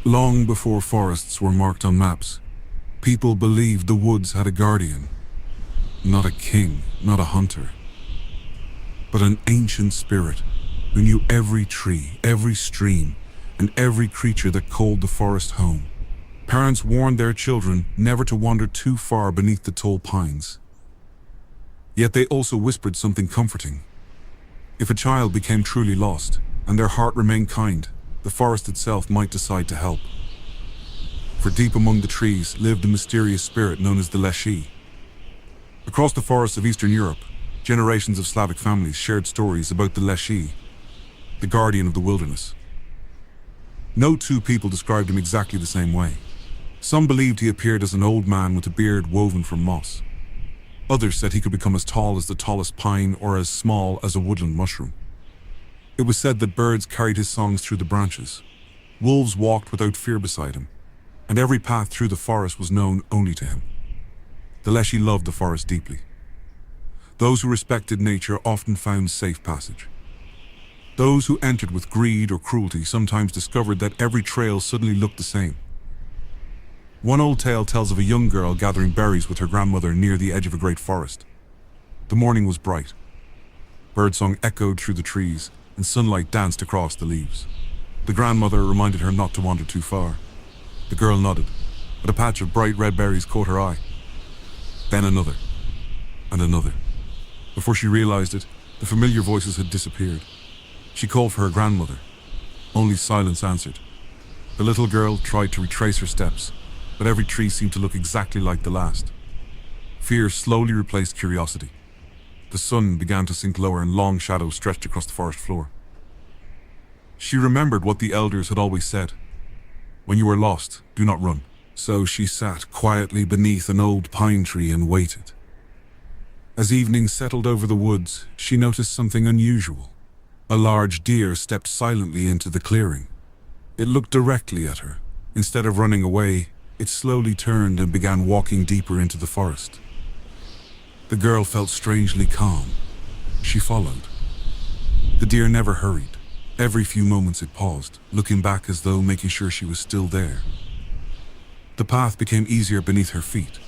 Long before forests were marked on maps, people believed the woods had a guardian. Not a king, not a hunter, but an ancient spirit who knew every tree, every stream, and every creature that called the forest home. Parents warned their children never to wander too far beneath the tall pines. Yet they also whispered something comforting. If a child became truly lost, and their heart remained kind, the forest itself might decide to help. For deep among the trees lived a mysterious spirit known as the Leshy. Across the forests of Eastern Europe, generations of Slavic families shared stories about the Leshy, the guardian of the wilderness. No two people described him exactly the same way. Some believed he appeared as an old man with a beard woven from moss. Others said he could become as tall as the tallest pine or as small as a woodland mushroom. It was said that birds carried his songs through the branches. Wolves walked without fear beside him, and every path through the forest was known only to him. The Leshy loved the forest deeply. Those who respected nature often found safe passage. Those who entered with greed or cruelty sometimes discovered that every trail suddenly looked the same. One old tale tells of a young girl gathering berries with her grandmother near the edge of a great forest. The morning was bright. Birdsong echoed through the trees, and sunlight danced across the leaves. The grandmother reminded her not to wander too far. The girl nodded, but a patch of bright red berries caught her eye. Then another, and another. Before she realized it, the familiar voices had disappeared. She called for her grandmother. Only silence answered. The little girl tried to retrace her steps, but every tree seemed to look exactly like the last. Fear slowly replaced curiosity. The sun began to sink lower and long shadows stretched across the forest floor. She remembered what the elders had always said. When you are lost, do not run. So she sat quietly beneath an old pine tree and waited. As evening settled over the woods, she noticed something unusual. A large deer stepped silently into the clearing. It looked directly at her. Instead of running away, it slowly turned and began walking deeper into the forest. The girl felt strangely calm. She followed. The deer never hurried. Every few moments it paused, looking back as though making sure she was still there. The path became easier beneath her feet.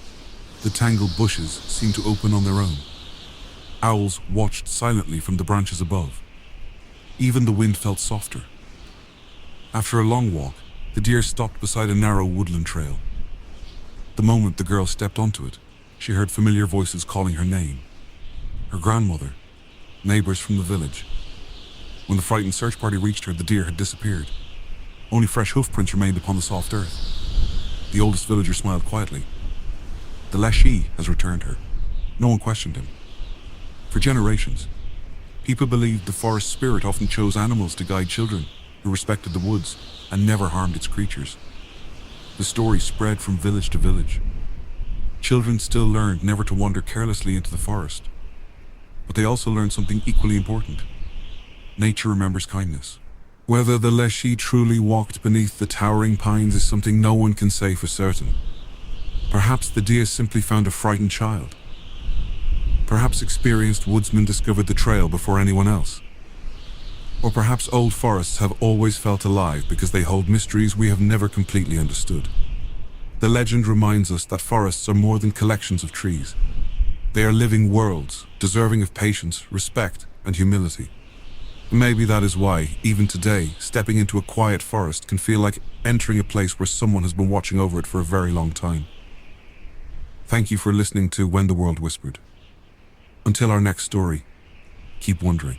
The tangled bushes seemed to open on their own. Owls watched silently from the branches above. Even the wind felt softer. After a long walk, the deer stopped beside a narrow woodland trail. The moment the girl stepped onto it, she heard familiar voices calling her name. Her grandmother, neighbors from the village. When the frightened search party reached her, the deer had disappeared. Only fresh hoofprints remained upon the soft earth. The oldest villager smiled quietly. The Leshy has returned her. No one questioned him. For generations, people believed the forest spirit often chose animals to guide children who respected the woods and never harmed its creatures. The story spread from village to village. Children still learned never to wander carelessly into the forest. But they also learned something equally important. Nature remembers kindness. Whether the Leshy truly walked beneath the towering pines is something no one can say for certain. Perhaps the deer simply found a frightened child. Perhaps experienced woodsmen discovered the trail before anyone else. Or perhaps old forests have always felt alive because they hold mysteries we have never completely understood. The legend reminds us that forests are more than collections of trees. They are living worlds, deserving of patience, respect, and humility. Maybe that is why, even today, stepping into a quiet forest can feel like entering a place where someone has been watching over it for a very long time. Thank you for listening to When the World Whispered. Until our next story, keep wondering.